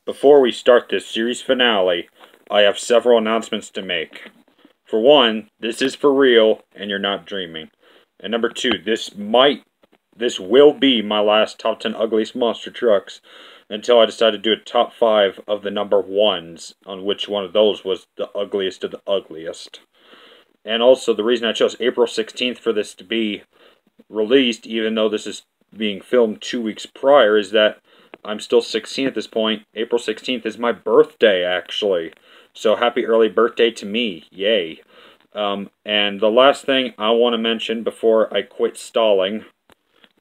Before we start this series finale, I have several announcements to make. For one, this is for real, and you're not dreaming. And number two, this will be my last top 10 ugliest monster trucks until I decide to do a top 5 of the number ones, on which one of those was the ugliest of the ugliest. And also, the reason I chose April 16th for this to be released, even though this is being filmed 2 weeks prior, is that I'm still 16 at this point. April 16th is my birthday, actually. So happy early birthday to me. Yay. And the last thing I want to mention before I quit stalling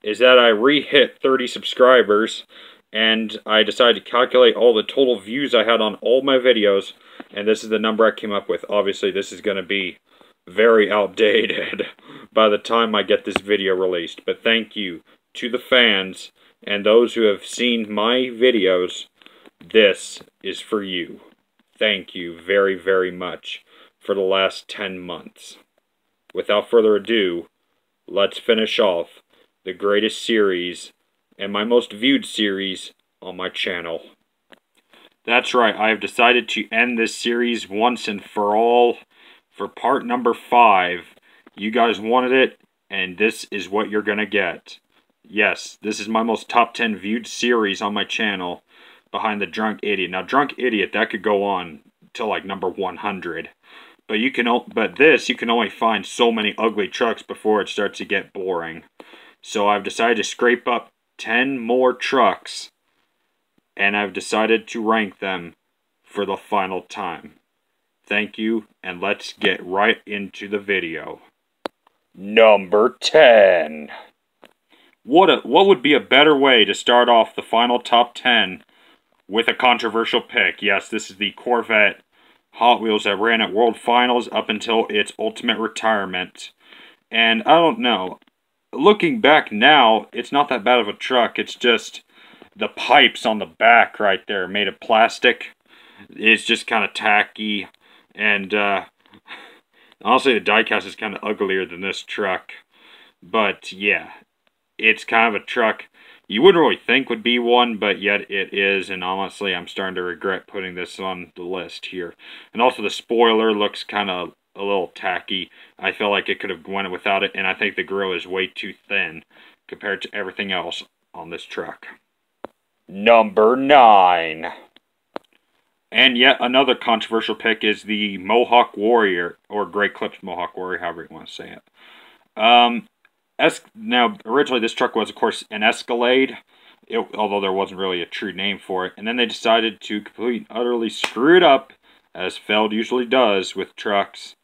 is that I re-hit 30 subscribers, and I decided to calculate all the total views I had on all my videos, and this is the number I came up with. Obviously, this is going to be very outdated by the time I get this video released. But thank you to the fans and those who have seen my videos. This is for you. Thank you very, very much for the last 10 months. Without further ado, let's finish off the greatest series and my most viewed series on my channel. That's right, I have decided to end this series once and for all for part number 5. You guys wanted it, and this is what you're gonna get. Yes, this is my most top 10 viewed series on my channel, behind the Drunk Idiot. Now, Drunk Idiot, that could go on till like number 100. But you can only find so many ugly trucks before it starts to get boring. So I've decided to scrape up 10 more trucks, and I've decided to rank them for the final time. Thank you, and let's get right into the video. Number 10. What would be a better way to start off the final top 10 with a controversial pick? Yes, this is the Corvette Hot Wheels that ran at World Finals up until its ultimate retirement. And I don't know, looking back now, it's not that bad of a truck. It's just the pipes on the back right there made of plastic. It's just kind of tacky. And honestly, the diecast is kind of uglier than this truck. But yeah, it's kind of a truck you wouldn't really think would be one, but yet it is, and honestly, I'm starting to regret putting this on the list here. And also, the spoiler looks kind of a little tacky. I feel like it could have went without it, and I think the grill is way too thin compared to everything else on this truck. Number 9. And yet another controversial pick is the Mohawk Warrior, or Great Clips Mohawk Warrior, however you want to say it. Now, originally this truck was, of course, an Escalade, although there wasn't really a true name for it. And then they decided to completely and utterly screw it up, as Feld usually does with trucks,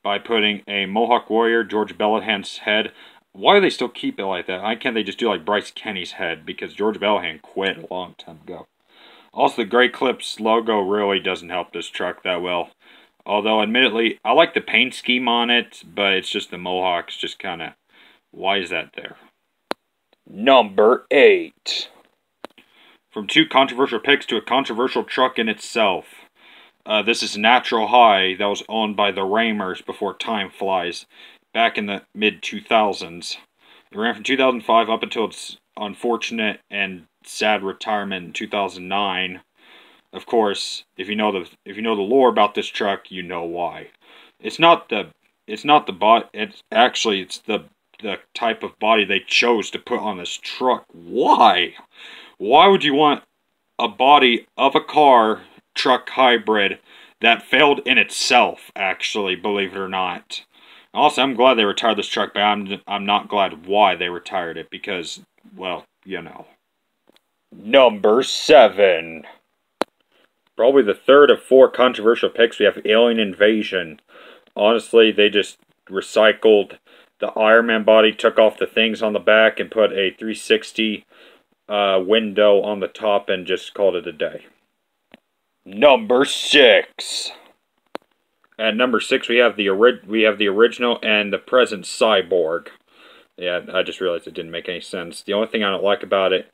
by putting a Mohawk Warrior, George Bellahan's head. Why do they still keep it like that? Why can't they just do like Bryce Kenny's head? Because George Bellahan quit a long time ago. Also, the Great Clips logo really doesn't help this truck that well. Although, admittedly, I like the paint scheme on it, but it's just the Mohawks just kind of... Why is that there? Number 8. From 2 controversial picks to a controversial truck in itself. This is Natural High that was owned by the Ramers before time flies, back in the mid-2000s. It ran from 2005 up until its unfortunate and sad retirement in 2009. Of course, if you know the lore about this truck, you know why. It's not the bot. It's the type of body they chose to put on this truck. Why? Why would you want a body of a car truck hybrid that failed in itself, actually, believe it or not? Also, I'm glad they retired this truck, but I'm not glad why they retired it, because, well, you know. Number 7. Probably the third of 4 controversial picks, we have Alien Invasion. Honestly, they just recycled the Iron Man body, took off the things on the back, and put a 360 window on the top, and just called it a day. Number 6. At number 6, we have the original and the present Cyborg. Yeah, I just realized it didn't make any sense. The only thing I don't like about it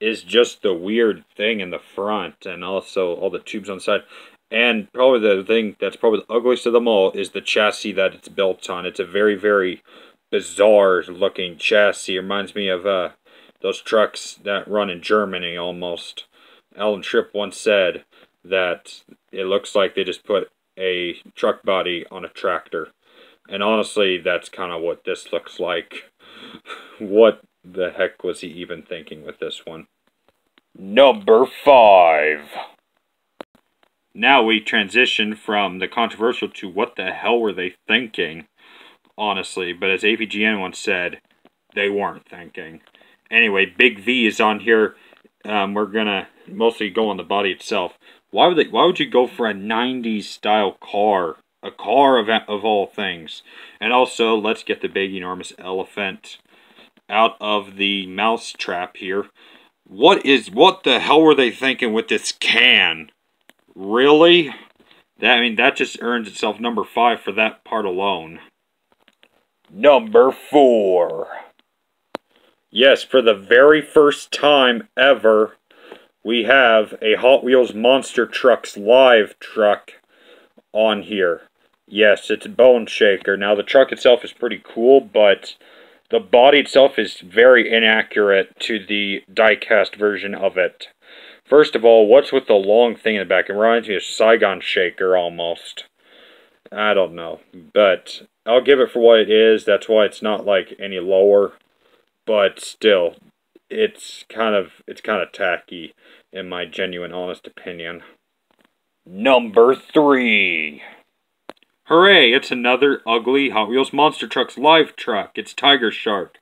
is just the weird thing in the front, and also all the tubes on the side. And probably the thing that's probably the ugliest of them all is the chassis that it's built on. It's a very, very bizarre looking chassis. It reminds me of those trucks that run in Germany almost. Alan Tripp once said that it looks like they just put a truck body on a tractor. And honestly, that's kind of what this looks like. What the heck was he even thinking with this one? Number 5. Now we transition from the controversial to what the hell were they thinking, honestly. But as AVGN once said, they weren't thinking. Anyway, Big V is on here. We're gonna mostly go on the body itself. Why would you go for a 90s style car? A car of all things. And also, let's get the big enormous elephant out of the mouse trap here. What the hell were they thinking with this can? Really? That just earns itself number 5 for that part alone. Number 4. Yes, for the very first time ever, we have a Hot Wheels Monster Trucks live truck on here. Yes, it's Boneshaker. Now, the truck itself is pretty cool, but the body itself is very inaccurate to the die-cast version of it. First of all, what's with the long thing in the back? It reminds me of Saigon Shaker, almost. I don't know, but I'll give it for what it is. That's why it's not, like, any lower. But still, it's kind of tacky, in my genuine, honest opinion. Number 3. Hooray, it's another ugly Hot Wheels Monster Trucks live truck. It's Tiger Shark.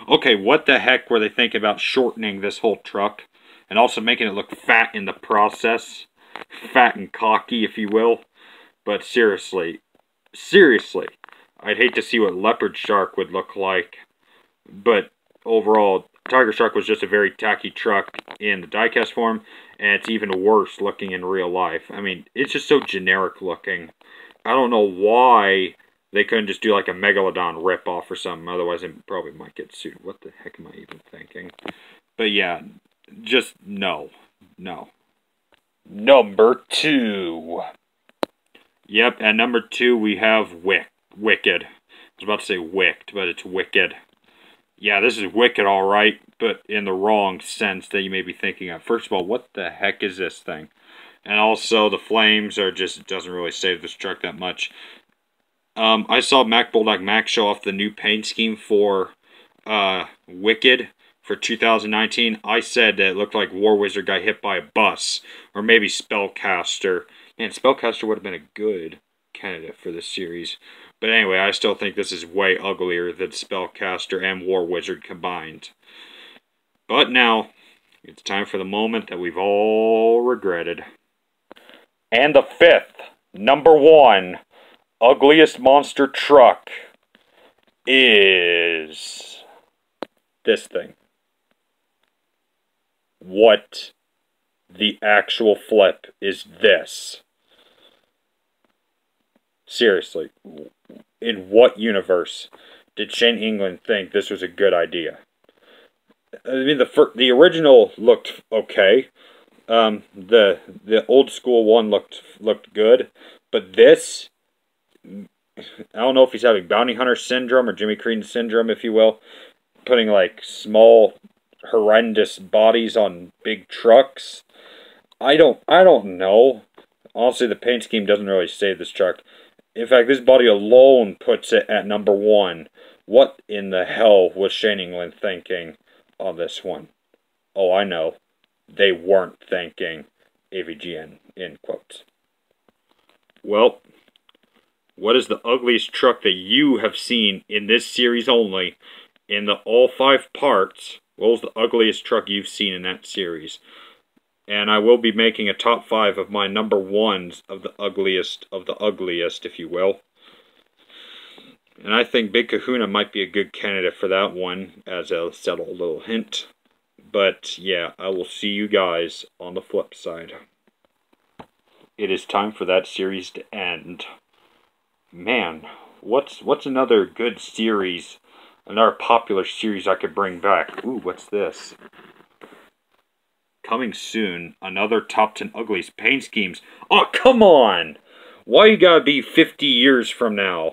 Okay, what the heck were they thinking about shortening this whole truck? And also making it look fat in the process. Fat and cocky, if you will. But seriously, I'd hate to see what Leopard Shark would look like. But overall, Tiger Shark was just a very tacky truck in the diecast form. And it's even worse looking in real life. I mean, it's just so generic looking. I don't know why they couldn't just do like a Megalodon ripoff or something. Otherwise, it probably might get sued. What the heck am I even thinking? But yeah, just no. Number 2. Yep, at number 2 we have Wicked. I was about to say Wicked, but it's Wicked. Yeah, this is Wicked alright, but in the wrong sense that you may be thinking of. First of all, what the heck is this thing? And also, the flames are just, doesn't really save this truck that much. I saw Mac Bulldog Mac show off the new paint scheme for Wicked for 2019. I said that it looked like War Wizard got hit by a bus. Or maybe Spellcaster. And Spellcaster would have been a good candidate for this series. But anyway, I still think this is way uglier than Spellcaster and War Wizard combined. But now, it's time for the moment that we've all regretted. And the 5th, number 1, ugliest monster truck is this thing. What the actual flip is this? Seriously, in what universe did Shane England think this was a good idea? I mean, the original looked okay. The old school one looked good, but this, I don't know if he's having bounty hunter syndrome or Jimmy Crean syndrome, if you will, putting like small, horrendous bodies on big trucks. I don't know. Honestly, the paint scheme doesn't really save this truck. In fact, this body alone puts it at number 1. What in the hell was Shane England thinking on this one? Oh, I know. They weren't thinking AVGN, in quotes. Well, what is the ugliest truck that you have seen in this series only, in the all 5 parts? What was the ugliest truck you've seen in that series? And I will be making a top 5 of my number 1s of the ugliest, if you will. And I think Big Kahuna might be a good candidate for that one, as a subtle little hint. But yeah, I will see you guys on the flip side. It is time for that series to end. Man, what's another good series, another popular series I could bring back? Ooh, what's this? Coming soon, another top 10 ugliest paint schemes. Oh, come on! Why you gotta be 50 years from now?